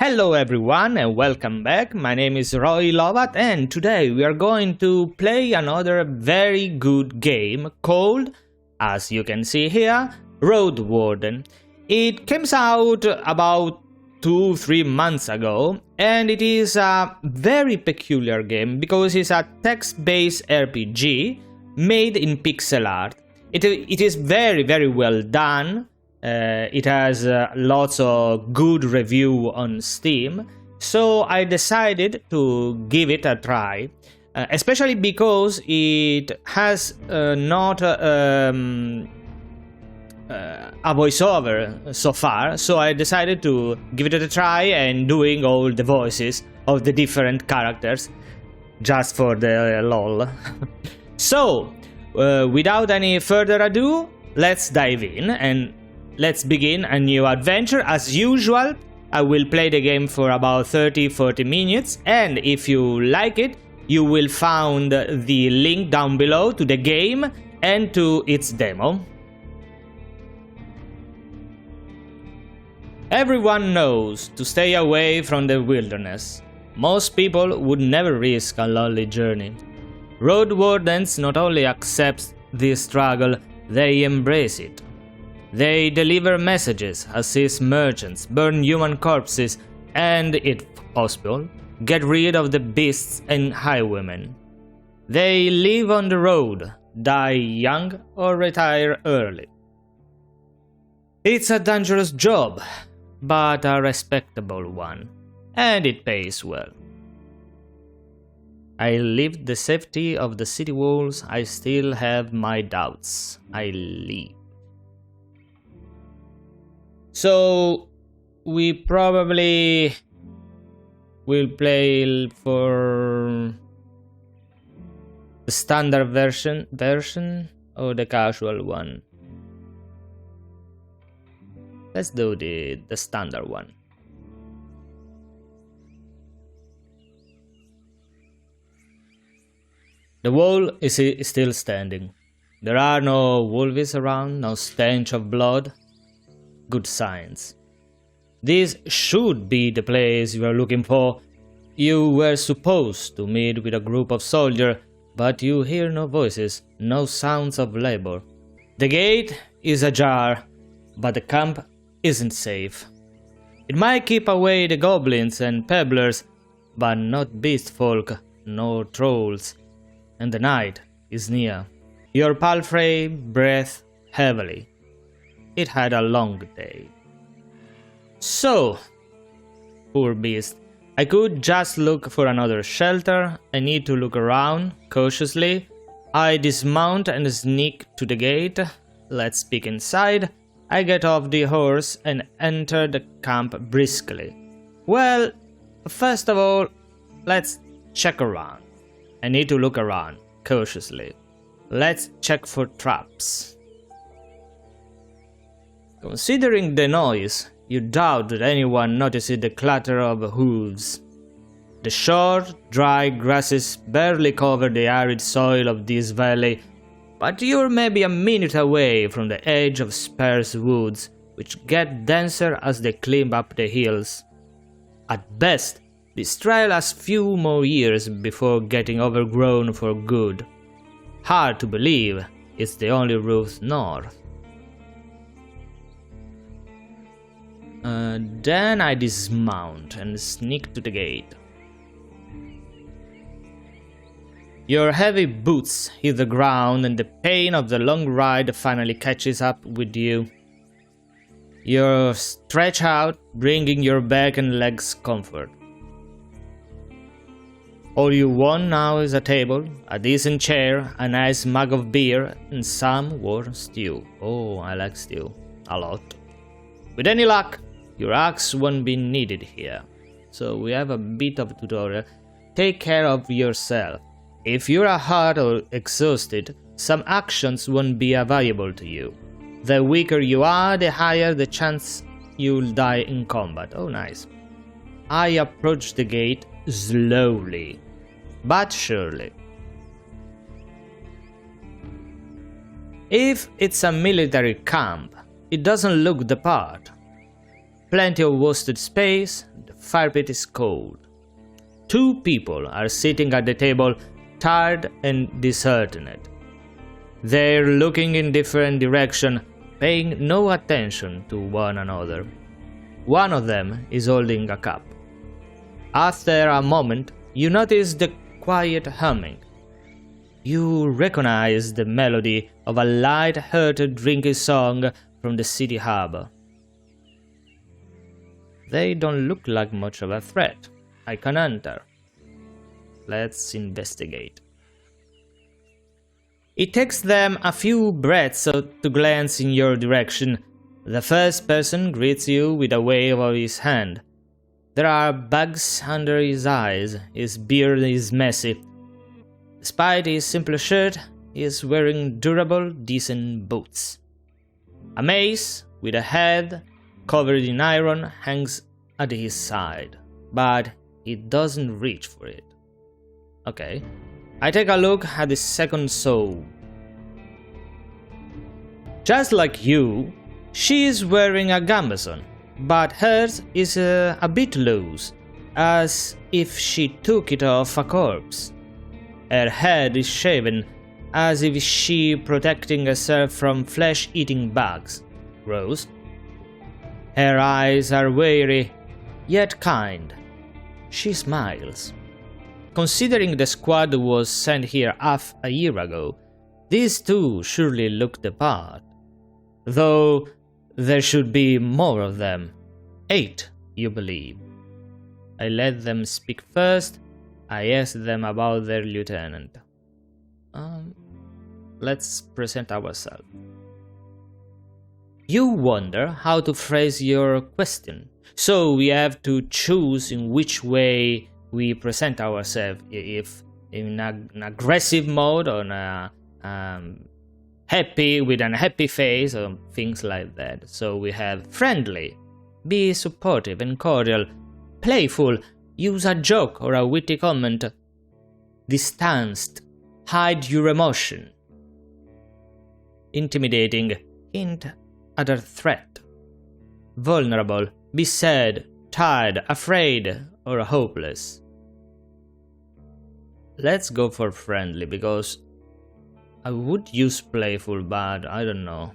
Hello everyone and welcome back. My name is Roy Lovat and today we are going to play another very good game called, as you can see here, Roadwarden. It came out about 2-3 months ago and it is a very peculiar game because it's a text-based RPG made in pixel art. It is very well done. It has lots of good review on Steam, so I decided to give it a try, especially because it has not a voiceover so far, so I decided to give it a try and doing all the voices of the different characters, just for the lol. So, without any further ado, let's dive in and let's begin a new adventure. As usual, I will play the game for about 30-40 minutes, and if you like it, you will find the link down below to the game and to its demo. Everyone knows to stay away from the wilderness. Most people would never risk a lonely journey. Roadwardens not only accept this struggle, they embrace it. They deliver messages, assist merchants, burn human corpses, and, if possible, get rid of the beasts and highwaymen. They live on the road, die young or retire early. It's a dangerous job, but a respectable one, and it pays well. I leave the safety of the city walls, I still have my doubts. I leave. So, we probably will play for the standard version or the casual one. Let's do the standard one. The wall is still standing. There are no wolves around, no stench of blood. Good signs. This should be the place you are looking for. You were supposed to meet with a group of soldiers, but you hear no voices, no sounds of labor. The gate is ajar, but the camp isn't safe. It might keep away the goblins and pebblers, but not beast folk, nor trolls. And the night is near. Your palfrey breathes heavily. It had a long day. So, poor beast, I could just look for another shelter. I need to look around cautiously. I dismount and sneak to the gate. Let's peek inside. I get off the horse and enter the camp briskly. Well, first of all, let's check around. I need to look around cautiously. Let's check for traps. Considering the noise, you doubt that anyone notices the clatter of hooves. The short, dry grasses barely cover the arid soil of this valley, but you're maybe a minute away from the edge of sparse woods, which get denser as they climb up the hills. At best, this trail has few more years before getting overgrown for good. Hard to believe it's the only route north. Then I dismount and sneak to the gate. Your heavy boots hit the ground and the pain of the long ride finally catches up with you. You stretch out, bringing your back and legs comfort. All you want now is a table, a decent chair, a nice mug of beer, and some warm stew. Oh, I like stew. A lot. With any luck, your axe won't be needed here. So we have a bit of a tutorial. Take care of yourself. If you are hurt or exhausted, some actions won't be available to you. The weaker you are, the higher the chance you'll die in combat. Oh, nice. I approach the gate slowly, but surely. If it's a military camp, it doesn't look the part. Plenty of wasted space, the fire pit is cold. 2 people are sitting at the table, tired and disheartened. They're looking in different directions, paying no attention to one another. One of them is holding a cup. After a moment, you notice the quiet humming. You recognize the melody of a light-hearted drinking song from the city harbor. They don't look like much of a threat. I can enter. Let's investigate. It takes them a few breaths to glance in your direction. The first person greets you with a wave of his hand. There are bags under his eyes, his beard is messy. Despite his simple shirt, he is wearing durable, decent boots. A mace with a head covered in iron hangs at his side, but he doesn't reach for it. Okay, I take a look at the second soul. Just like you, she is wearing a gambeson, but hers is a bit loose, as if she took it off a corpse. Her head is shaven, as if she protecting herself from flesh-eating bugs. Gross. Her eyes are wary, yet kind. She smiles. Considering the squad was sent here half a year ago, these 2 surely look the part. Though there should be more of them. 8, you believe. I let them speak first. I asked them about their lieutenant. Let's present ourselves. You wonder how to phrase your question, so we have to choose in which way we present ourselves, if in an aggressive mode or happy with an happy face or things like that. So we have friendly, be supportive and cordial, playful, use a joke or a witty comment, distanced, hide your emotion, intimidating, hint at a threat, vulnerable, be sad, tired, afraid, or hopeless. Let's go for friendly, because I would use playful, but I don't know.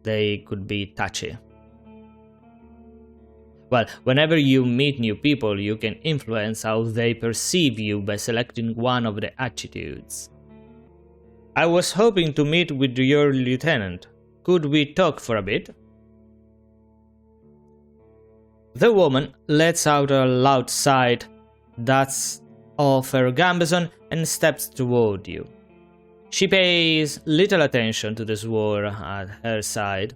They could be touchy. Well, whenever you meet new people, you can influence how they perceive you by selecting one of the attitudes. I was hoping to meet with your lieutenant. Could we talk for a bit? The woman lets out a loud sigh, dusts off her gambeson and steps toward you. She pays little attention to the sword at her side.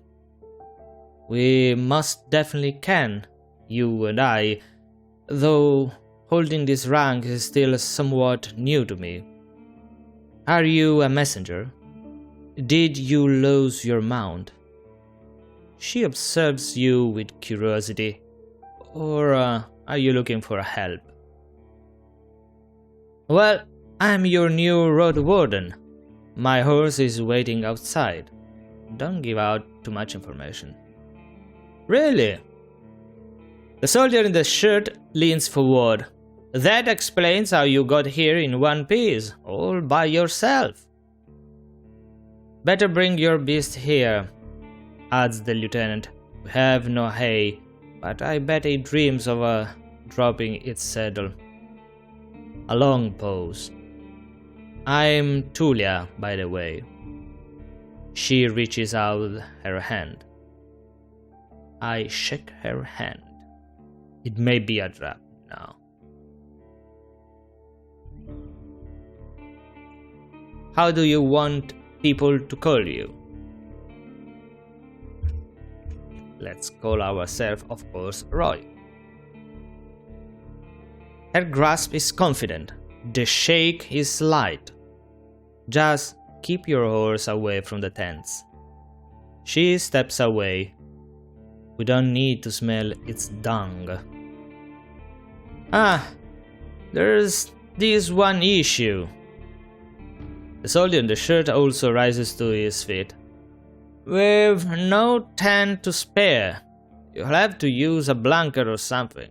We most definitely can, you and I, though holding this rank is still somewhat new to me. Are you a messenger? Did you lose your mount? She observes you with curiosity. Or are you looking for help? Well, I'm your new Roadwarden. My horse is waiting outside. Don't give out too much information. Really? The soldier in the shirt leans forward. That explains how you got here in one piece, all by yourself. Better bring your beast here, adds the lieutenant. We have no hay, but I bet it dreams of dropping its saddle. A long pause. I'm Tulia, by the way. She reaches out her hand. I shake her hand. It may be a trap now. How do you want people to call you? Let's call ourselves, of course, Roy. Her grasp is confident. The shake is slight. Just keep your horse away from the tents. She steps away. We don't need to smell its dung. There's this one issue. The soldier in the shirt also rises to his feet. With no tent to spare, you'll have to use a blanket or something.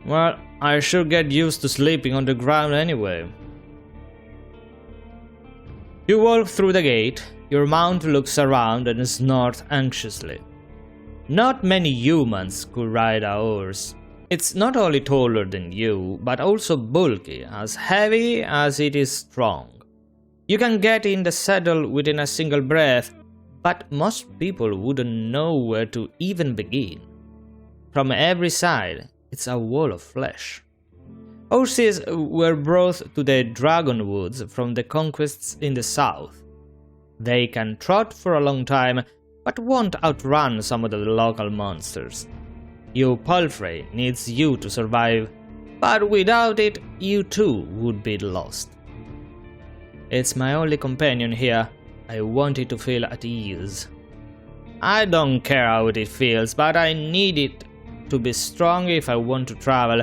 Well, I should get used to sleeping on the ground anyway. You walk through the gate, your mount looks around and snorts anxiously. Not many humans could ride a horse. It's not only taller than you, but also bulky, as heavy as it is strong. You can get in the saddle within a single breath, but most people wouldn't know where to even begin. From every side, it's a wall of flesh. Horses were brought to the Dragonwoods from the conquests in the south. They can trot for a long time, but won't outrun some of the local monsters. Your palfrey needs you to survive, but without it, you too would be lost. It's my only companion here. I want it to feel at ease. I don't care how it feels, but I need it to be strong if I want to travel,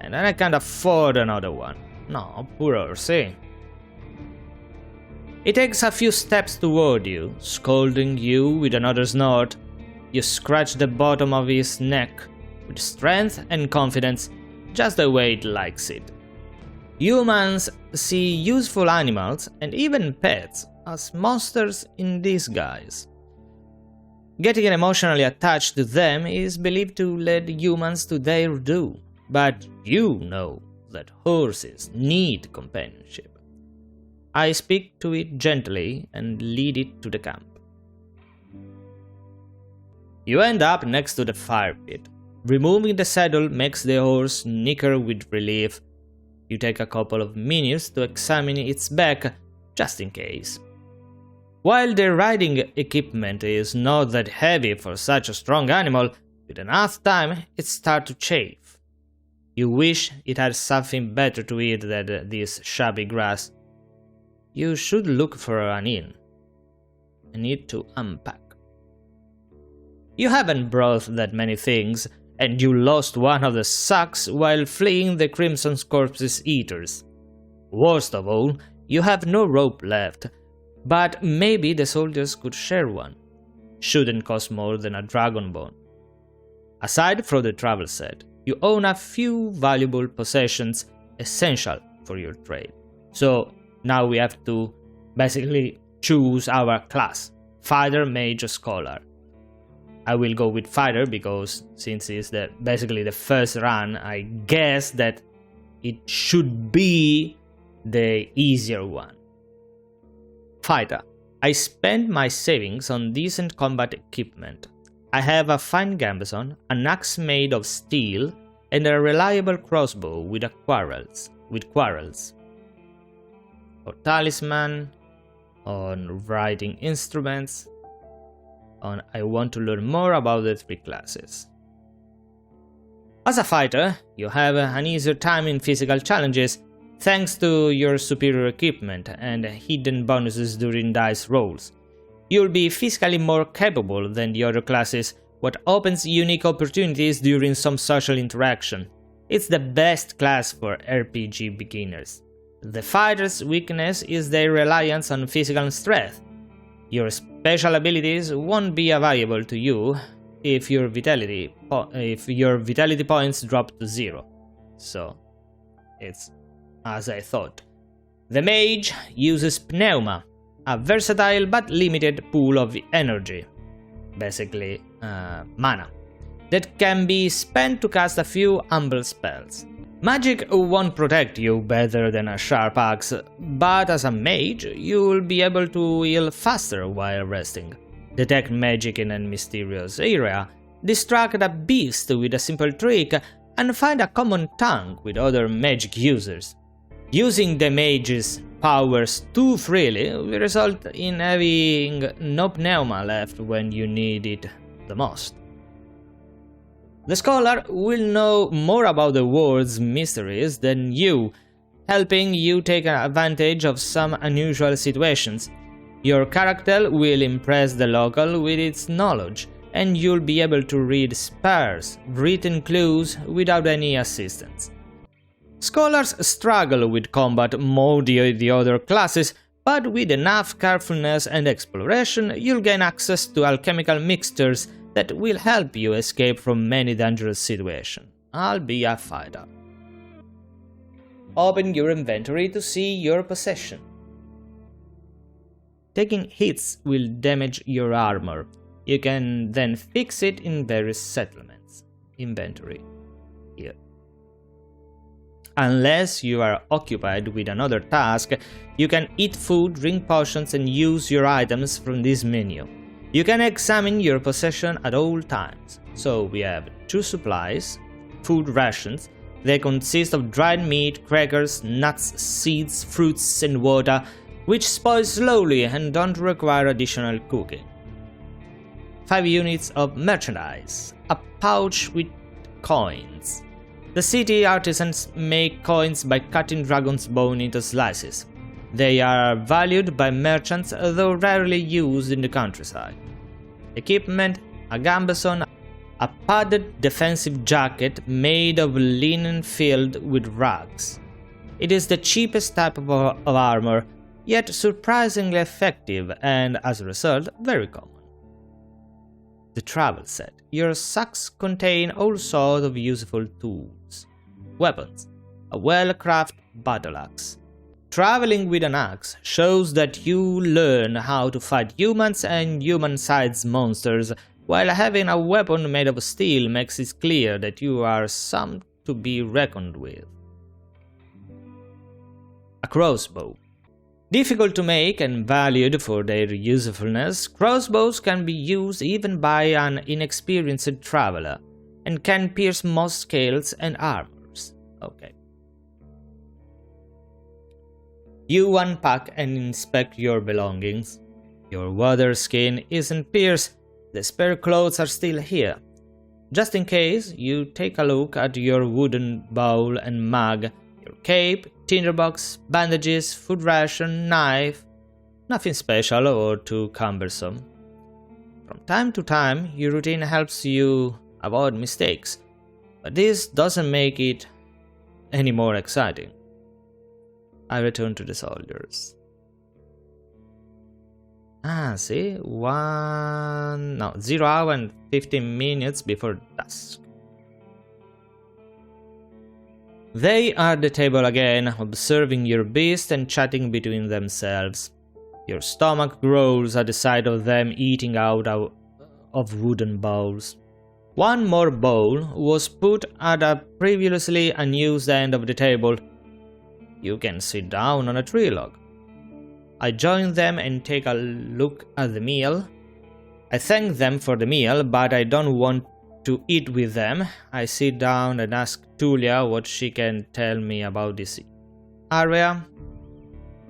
and then I can't afford another one. No, poor horsey. It takes a few steps toward you, scolding you with another snort. You scratch the bottom of his neck with strength and confidence, just the way it likes it. Humans see useful animals and even pets as monsters in disguise. Getting emotionally attached to them is believed to lead humans to their doom, but you know that horses need companionship. I speak to it gently and lead it to the camp. You end up next to the fire pit. Removing the saddle makes the horse nicker with relief. You take a couple of minutes to examine its back, just in case. While the riding equipment is not that heavy for such a strong animal, with enough time it starts to chafe. You wish it had something better to eat than this shabby grass. You should look for an inn. I need to unpack. You haven't brought that many things, and you lost one of the sacks while fleeing the Crimson Corpse's eaters. Worst of all, you have no rope left, but maybe the soldiers could share one. Shouldn't cost more than a dragon bone. Aside from the travel set, you own a few valuable possessions essential for your trade. So now we have to basically choose our class: fighter, mage, or scholar. I will go with fighter because since it's basically the first run, I guess that it should be the easier one. Fighter. I spend my savings on decent combat equipment. I have a fine gambeson, an axe made of steel, and a reliable crossbow with quarrels. For talisman, on writing instruments, on I want to learn more about the 3 classes. As a fighter, you have an easier time in physical challenges thanks to your superior equipment and hidden bonuses during dice rolls. You'll be physically more capable than the other classes, what opens unique opportunities during some social interaction. It's the best class for RPG beginners. The fighter's weakness is their reliance on physical strength. Your special abilities won't be available to you if your vitality points drop to 0. So, it's as I thought. The mage uses pneuma, a versatile but limited pool of energy, basically mana, that can be spent to cast a few humble spells. Magic won't protect you better than a sharp axe, but as a mage, you'll be able to heal faster while resting, detect magic in a mysterious area, distract a beast with a simple trick, and find a common tongue with other magic users. Using the mage's powers too freely will result in having no pneuma left when you need it the most. The scholar will know more about the world's mysteries than you, helping you take advantage of some unusual situations. Your character will impress the local with its knowledge, and you'll be able to read sparse, written clues without any assistance. Scholars struggle with combat more than the other classes, but with enough carefulness and exploration, you'll gain access to alchemical mixtures that will help you escape from many dangerous situations. I'll be a fighter. Open your inventory to see your possession. Taking hits will damage your armor. You can then fix it in various settlements. Inventory. Here. Unless you are occupied with another task, you can eat food, drink potions, and use your items from this menu. You can examine your possession at all times. So we have 2 supplies, food rations. They consist of dried meat, crackers, nuts, seeds, fruits, and water, which spoil slowly and don't require additional cooking. 5 units of merchandise, a pouch with coins. The city artisans make coins by cutting dragon's bone into slices. They are valued by merchants, though rarely used in the countryside. Equipment, a gambeson, a padded defensive jacket made of linen filled with rags. It is the cheapest type of armor, yet surprisingly effective and, as a result, very common. The travel set. Your sacks contain all sorts of useful tools. Weapons. A well-crafted battle axe. Traveling with an axe shows that you learn how to fight humans and human-sized monsters, while having a weapon made of steel makes it clear that you are some to be reckoned with. A crossbow. Difficult to make and valued for their usefulness, crossbows can be used even by an inexperienced traveler, and can pierce most scales and armors. Okay. You unpack and inspect your belongings. Your water skin isn't pierced, the spare clothes are still here. Just in case, you take a look at your wooden bowl and mug, your cape, tinderbox, bandages, food ration, knife. Nothing special or too cumbersome. From time to time, your routine helps you avoid mistakes, but this doesn't make it any more exciting. I return to the soldiers. See, 0 hour and 15 minutes before dusk. They are at the table again, observing your beast and chatting between themselves. Your stomach growls at the sight of them eating out of wooden bowls. One more bowl was put at a previously unused end of the table. You can sit down on a tree log. I join them and take a look at the meal. I thank them for the meal, but I don't want to eat with them. I sit down and ask Tulia what she can tell me about this area.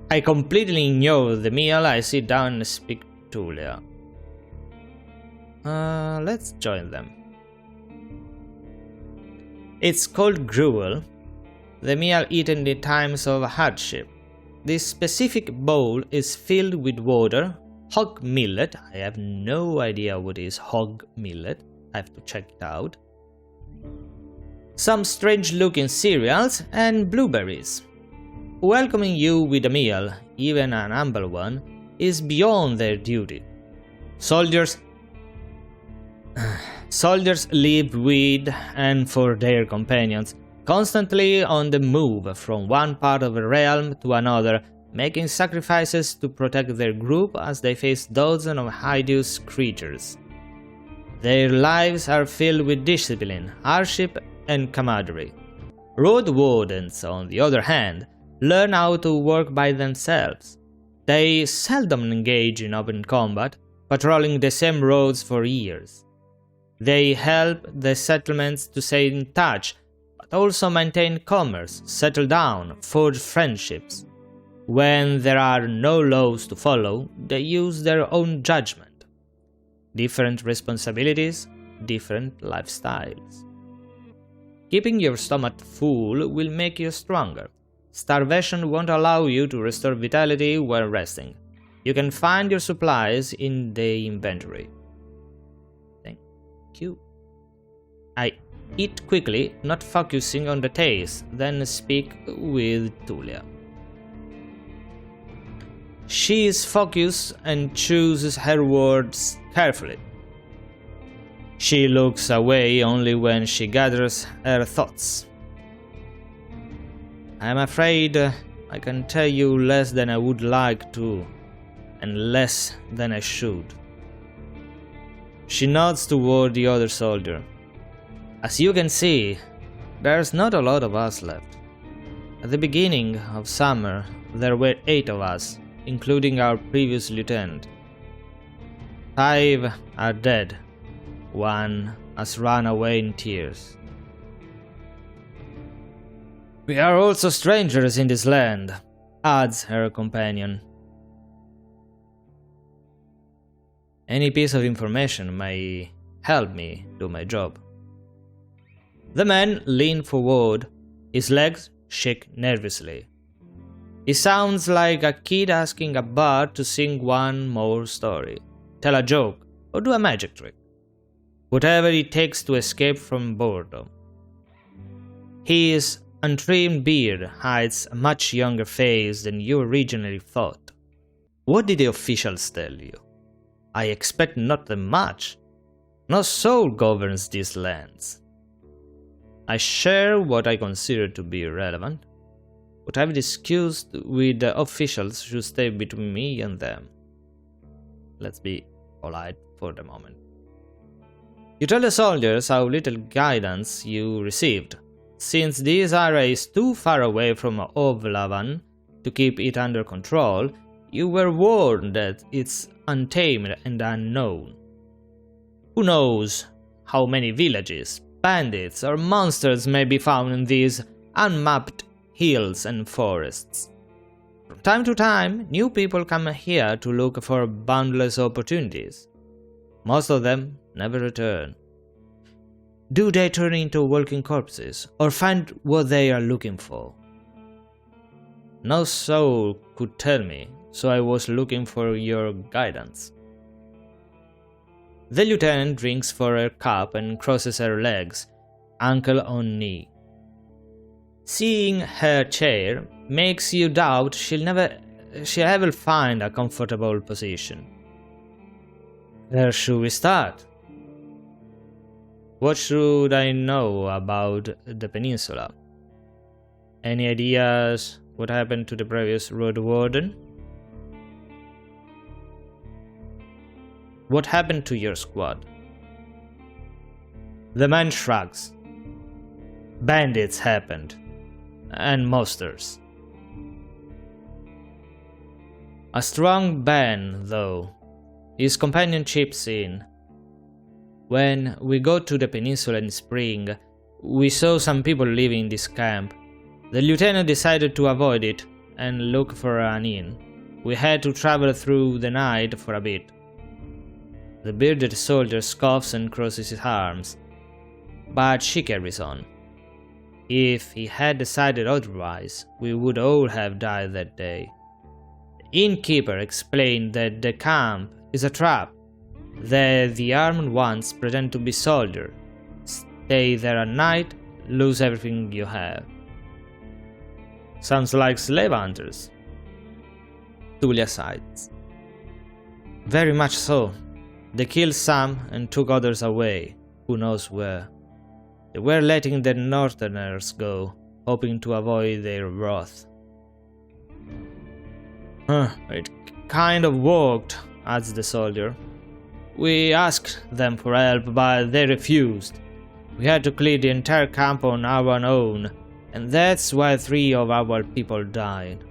I completely ignore the meal. I sit down and speak to Tulia. Let's join them. It's called gruel, the meal eaten in times of hardship. This specific bowl is filled with water, hog millet. I have no idea what is hog millet. I have to check it out. Some strange looking cereals and blueberries. Welcoming you with a meal, even an humble one, is beyond their duty. Soldiers live with and for their companions, constantly on the move from one part of a realm to another, making sacrifices to protect their group as they face dozens of hideous creatures. Their lives are filled with discipline, hardship, and camaraderie. Roadwardens, on the other hand, learn how to work by themselves. They seldom engage in open combat, patrolling the same roads for years. They help the settlements to stay in touch, but also maintain commerce, settle down, forge friendships. When there are no laws to follow, they use their own judgment. Different responsibilities, different lifestyles. Keeping your stomach full will make you stronger. Starvation won't allow you to restore vitality while resting. You can find your supplies in the inventory. Thank you. I eat quickly, not focusing on the taste, then speak with Tulia. She is focused and chooses her words carefully. She looks away only when she gathers her thoughts. I am afraid I can tell you less than I would like to, and less than I should. She nods toward the other soldier. As you can see, there's not a lot of us left. At the beginning of summer, there were 8 of us, including our previous lieutenant. 5 are dead. 1 has run away in tears. We are also strangers in this land, adds her companion. Any piece of information may help me do my job. The man leaned forward, his legs shake nervously. He sounds like a kid asking a bard to sing one more story, tell a joke, or do a magic trick. Whatever it takes to escape from boredom. His untrimmed beard hides a much younger face than you originally thought. What did the officials tell you? I expect not that much. No soul governs these lands. I share what I consider to be irrelevant. What I've discussed with the officials should stay between me and them. Let's be polite for the moment. You tell the soldiers how little guidance you received, since this area is too far away from Roadwarden to keep it under control. You were warned that it's untamed and unknown. Who knows how many villages, bandits, or monsters may be found in these unmapped hills and forests. From time to time, new people come here to look for boundless opportunities. Most of them never return. Do they turn into walking corpses, or find what they are looking for? No soul could tell me, so I was looking for your guidance. The lieutenant drinks for her cup and crosses her legs, ankle on knee. Seeing her chair makes you doubt she'll ever find a comfortable position. Where should we start? What should I know about the peninsula? Any ideas what happened to the previous Roadwarden? What happened to your squad? The man shrugs. Bandits happened. And monsters. A strong band, though. His companion chips in. When we got to the peninsula in spring, we saw some people living in this camp. The lieutenant decided to avoid it and look for an inn. We had to travel through the night for a bit. The bearded soldier scoffs and crosses his arms, but she carries on. If he had decided otherwise, we would all have died that day. The innkeeper explained that the camp is a trap, that the armed ones pretend to be soldiers, stay there at night, lose everything you have. Sounds like slave hunters. Tulia sighs. Very much so. They killed some and took others away, who knows where. They were letting the northerners go, hoping to avoid their wrath. It kind of worked, adds the soldier. We asked them for help, but they refused. We had to clear the entire camp on our own, and that's why 3 of our people died.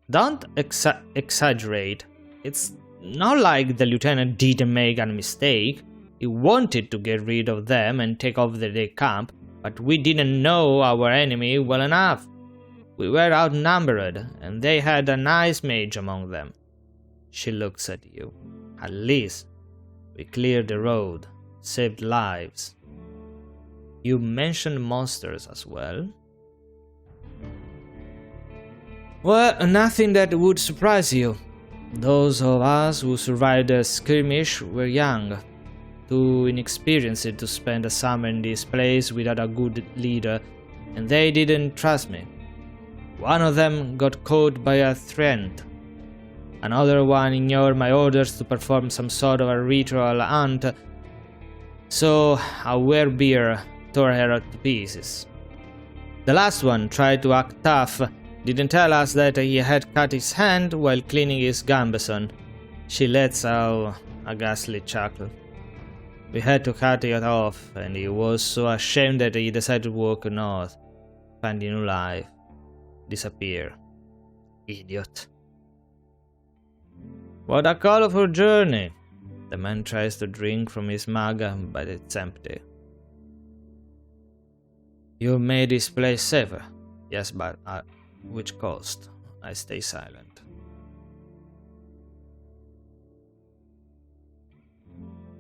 Don't exaggerate. It's not like the lieutenant didn't make a mistake. He wanted to get rid of them and take over the camp, but we didn't know our enemy well enough. We were outnumbered, and they had a nice mage among them. She looks at you. At least, we cleared the road, saved lives. You mentioned monsters as well? Well, nothing that would surprise you. Those of us who survived the skirmish were young, too inexperienced to spend a summer in this place without a good leader, and they didn't trust me. One of them got caught by a threat. Another one ignored my orders to perform some sort of a ritual hunt, so a werebear tore her to pieces. The last one tried to act tough, didn't tell us that he had cut his hand while cleaning his gambeson. She lets out a ghastly chuckle. We had to cut it off, and he was so ashamed that he decided to walk north, find a new life, disappear. Idiot. What a colorful journey! The man tries to drink from his mug, but it's empty. You made this place safer. Yes, but at which cost? I stay silent.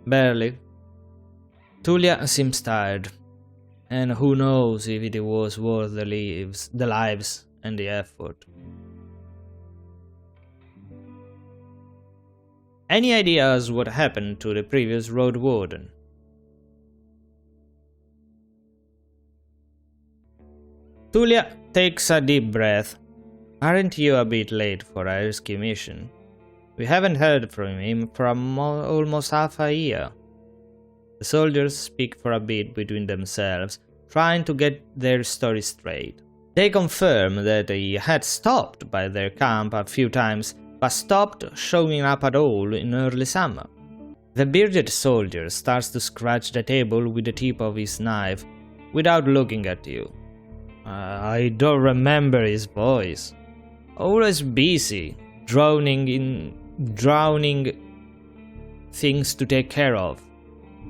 Barely. Tulia seems tired, and who knows if it was worth the lives and the effort. Any ideas what happened to the previous Roadwarden? Tulia takes a deep breath. Aren't you a bit late for a rescue mission? We haven't heard from him for almost half a year. The soldiers speak for a bit between themselves, trying to get their story straight. They confirm that he had stopped by their camp a few times, but stopped showing up at all in early summer. The bearded soldier starts to scratch the table with the tip of his knife, without looking at you. I don't remember his voice. Always busy, drowning things to take care of.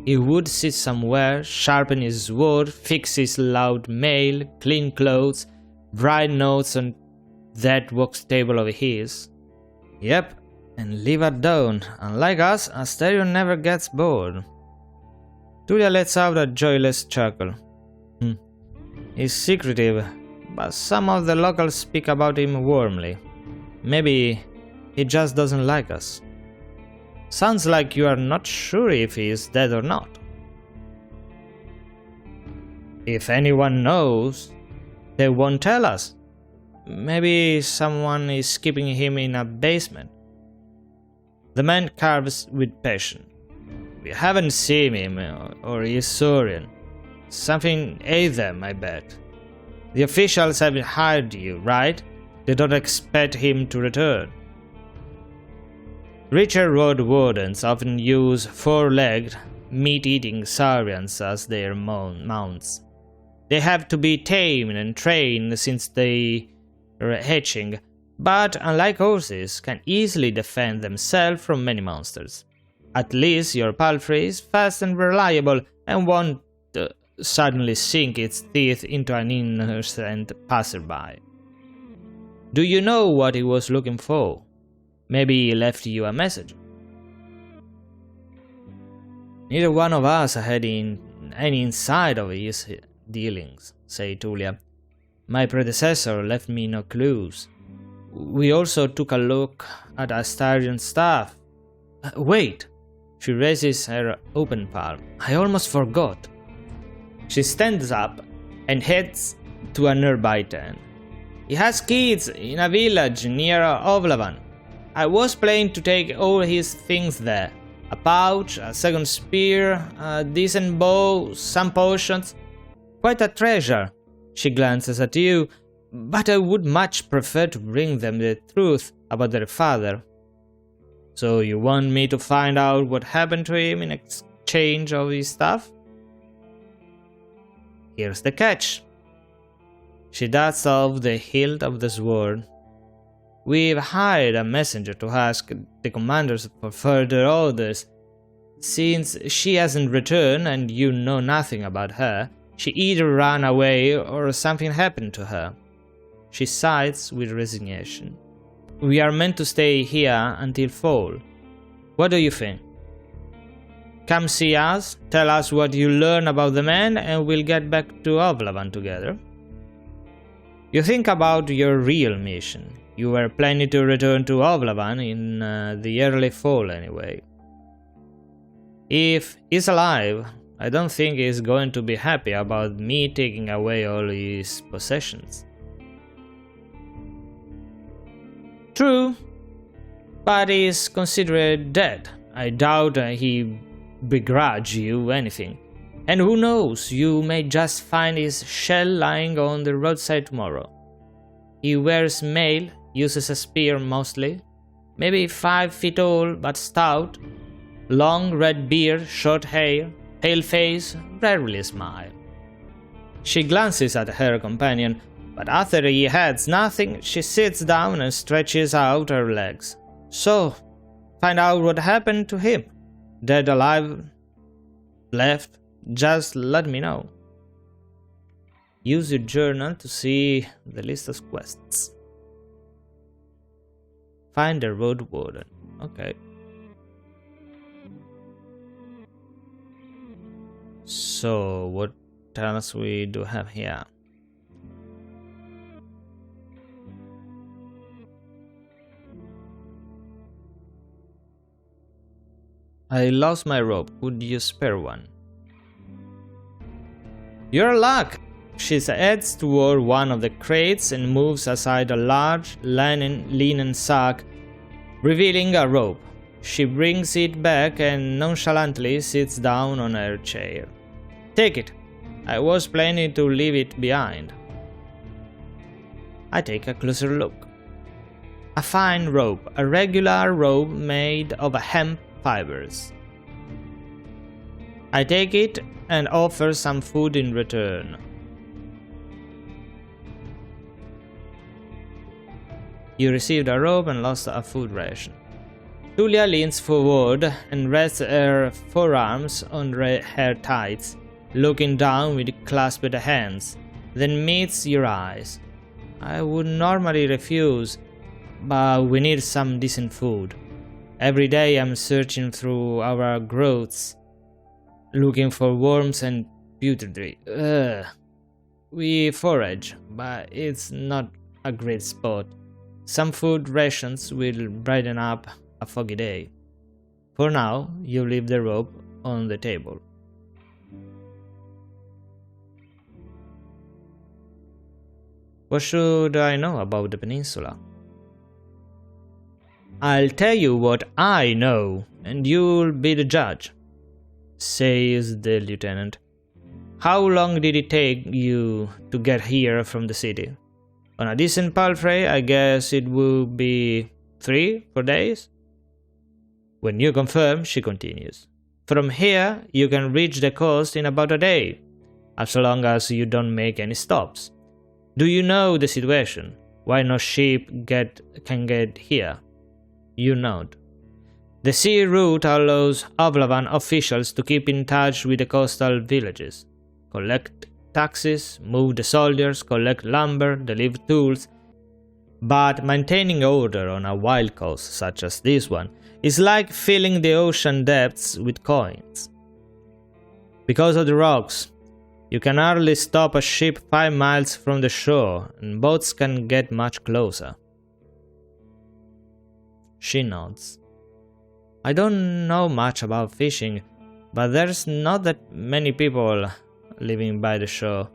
He would sit somewhere, sharpen his sword, fix his loud mail, clean clothes, write notes on that wax table of his. Yep, and leave it down. Unlike us, Asterion never gets bored. Tulia lets out a joyless chuckle. He's secretive, but some of the locals speak about him warmly. Maybe he just doesn't like us. Sounds like you are not sure if he is dead or not. If anyone knows, they won't tell us. Maybe someone is keeping him in a basement. The man carves with passion. We haven't seen him or his Saurian. Something ate them, I bet. The officials have hired you, right? They don't expect him to return. Richer Roadwardens often use four-legged, meat-eating Saurians as their mounts. They have to be tamed and trained since they are hatching, but unlike horses, can easily defend themselves from many monsters. At least your palfrey is fast and reliable and won't suddenly sink its teeth into an innocent passerby. Do you know what he was looking for? Maybe he left you a message. Neither one of us had any insight of his dealings, said Tulia. My predecessor left me no clues. We also took a look at Astarion's staff. Wait! She raises her open palm. I almost forgot. She stands up and heads to a nearby tent. He has kids in a village near Ovlavan. I was planning to take all his things there. A pouch, a second spear, a decent bow, some potions. Quite a treasure. She glances at you, but I would much prefer to bring them the truth about their father. So you want me to find out what happened to him in exchange of his stuff? Here's the catch. She dusts off the hilt of the sword. We've hired a messenger to ask the commanders for further orders. Since she hasn't returned and you know nothing about her, she either ran away or something happened to her. She sighs with resignation. We are meant to stay here until fall. What do you think? Come see us, tell us what you learn about the man, and we'll get back to Ovlavan together. You think about your real mission. You were planning to return to Ovlavan in the early fall anyway. If he's alive, I don't think he's going to be happy about me taking away all his possessions. True, but is considered dead. I doubt he begrudge you anything. And who knows, you may just find his shell lying on the roadside tomorrow. He wears mail, uses a spear mostly, maybe 5 feet tall but stout, long red beard, short hair, pale face, rarely smile. She glances at her companion, but after he adds nothing, she sits down and stretches out her legs. So, find out what happened to him. Dead, alive, left, just let me know. Use your journal to see the list of quests. Find the Roadwarden. Okay. So, what else we do have here? I lost my rope. Could you spare one? Your luck! She heads toward one of the crates and moves aside a large linen sack, revealing a rope. She brings it back and nonchalantly sits down on her chair. Take it. I was planning to leave it behind. I take a closer look. A fine rope, a regular rope made of hemp fibers. I take it and offer some food in return. You received a rope and lost a food ration. Tulia leans forward and rests her forearms on her thighs, looking down with clasped hands, then meets your eyes. I would normally refuse, but we need some decent food. Every day I'm searching through our growths, looking for worms and putridry. We forage, but it's not a great spot. Some food rations will brighten up a foggy day. For now, you leave the rope on the table. What should I know about the peninsula? I'll tell you what I know, and you'll be the judge, says the lieutenant. How long did it take you to get here from the city? On a decent palfrey, I guess it would be 3-4 days? When you confirm, she continues. From here, you can reach the coast in about a day, as long as you don't make any stops. Do you know the situation? Why no ship can get here? You nod. The sea route allows Ovlavan officials to keep in touch with the coastal villages, collect taxes, move the soldiers, collect lumber, deliver tools, but maintaining order on a wild coast such as this one is like filling the ocean depths with coins. Because of the rocks, you can hardly stop a ship 5 miles from the shore, and boats can get much closer. She nods. I don't know much about fishing, but there's not that many people living by the shore,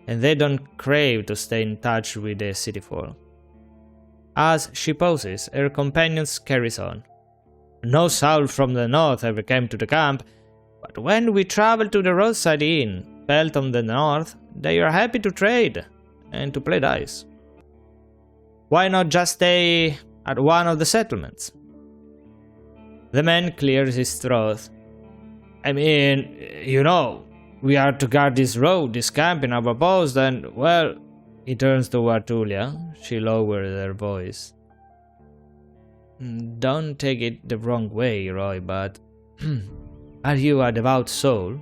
and they don't crave to stay in touch with the city folk. As she pauses, her companion carries on. No soul from the north ever came to the camp, but when we travel to the roadside inn, built on the north, they are happy to trade and to play dice. Why not just stay at one of the settlements? The man clears his throat. I mean, you know, we are to guard this road, this camp in our post, and, well, he turns toward Tulia. She lowers her voice. Don't take it the wrong way, Roy, but are you a devout soul?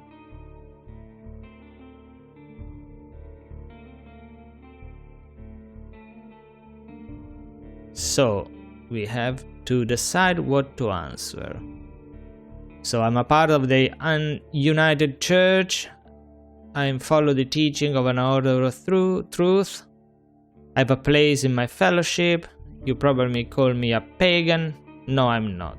So, we have to decide what to answer. So I'm a part of the United Church. I follow the teaching of an order of truth. I have a place in my fellowship. You probably call me a pagan. No, I'm not.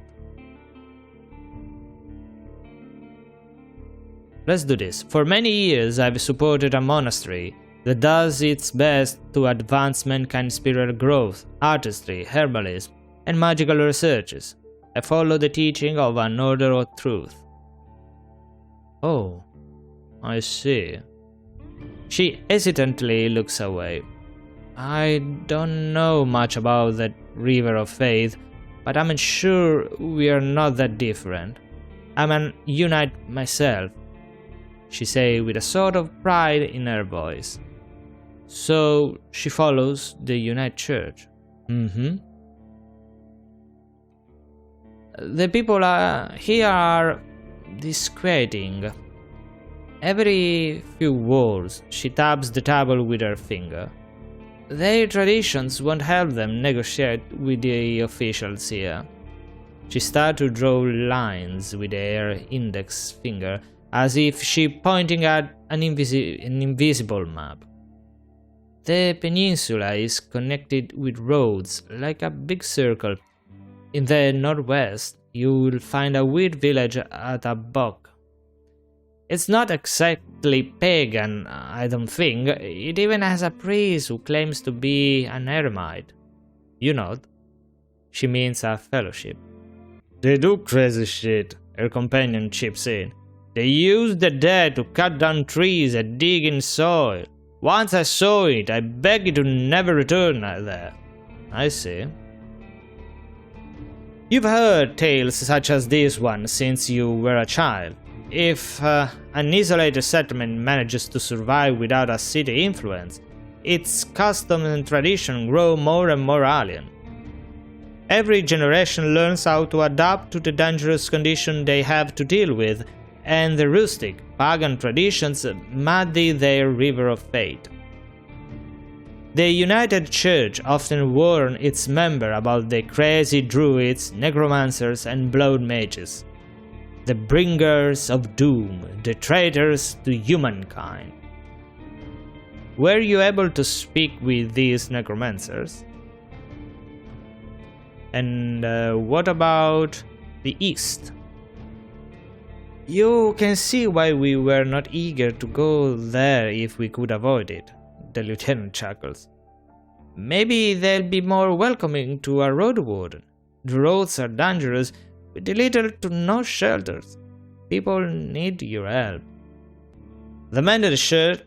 Let's do this. For many years, I've supported a monastery that does its best to advance mankind's spiritual growth, artistry, herbalism, and magical researches. I follow the teaching of an order of truth. Oh, I see. She hesitantly looks away. I don't know much about that river of faith, but I'm sure we are not that different. I'm an Unite myself, she says with a sort of pride in her voice. So she follows the Unite Church. The people here are disquieting. Every few words, she taps the table with her finger. Their traditions won't help them negotiate with the officials here. She starts to draw lines with her index finger, as if she pointing at an invisible map. The peninsula is connected with roads like a big circle. In the northwest, you will find a weird village at a bog. It's not exactly pagan, I don't think. It even has a priest who claims to be an eremite. You know, she means a fellowship. They do crazy shit, her companion chips in. They use the dead to cut down trees and dig in soil. Once I saw it, I beg you to never return there. I see. You've heard tales such as this one since you were a child. If an isolated settlement manages to survive without a city influence, its customs and tradition grow more and more alien. Every generation learns how to adapt to the dangerous condition they have to deal with, and the rustic, pagan traditions muddy their river of fate. The United Church often warns its members about the crazy druids, necromancers, and blood mages. The bringers of doom, the traitors to humankind. Were you able to speak with these necromancers? And what about the East? You can see why we were not eager to go there if we could avoid it, the lieutenant chuckles. Maybe they'll be more welcoming to a Roadwarden. The roads are dangerous, with little to no shelters. People need your help. The man in the shirt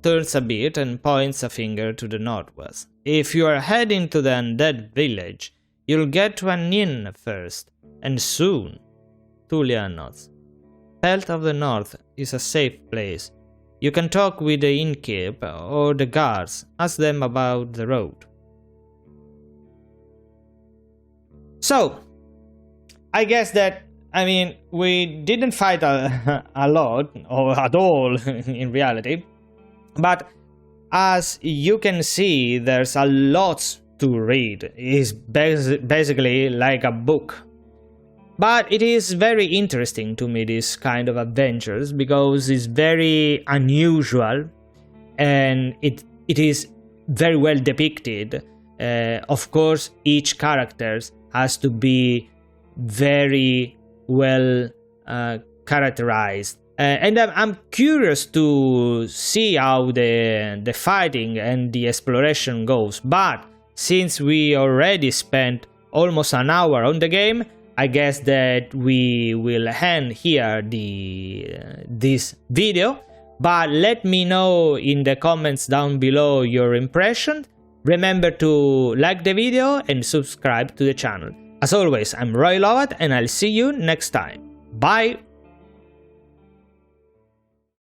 turns a bit and points a finger to the northwest. If you are heading to the undead village, you'll get to an inn first, and soon. Tulia nods. Pelt of the North is a safe place. You can talk with the innkeep or the guards, ask them about the road. So, I guess that, we didn't fight a lot, or at all in reality, but as you can see, there's a lot to read. It's basically like a book. But it is very interesting to me, this kind of adventures, because it's very unusual and it is very well depicted. Of course, each character has to be very well characterized. And I'm curious to see how the fighting and the exploration goes. But since we already spent almost an hour on the game, I guess that we will end here this video, but let me know in the comments down below your impression. Remember to like the video and subscribe to the channel. As always, I'm Roy Lovat and I'll see you next time. Bye!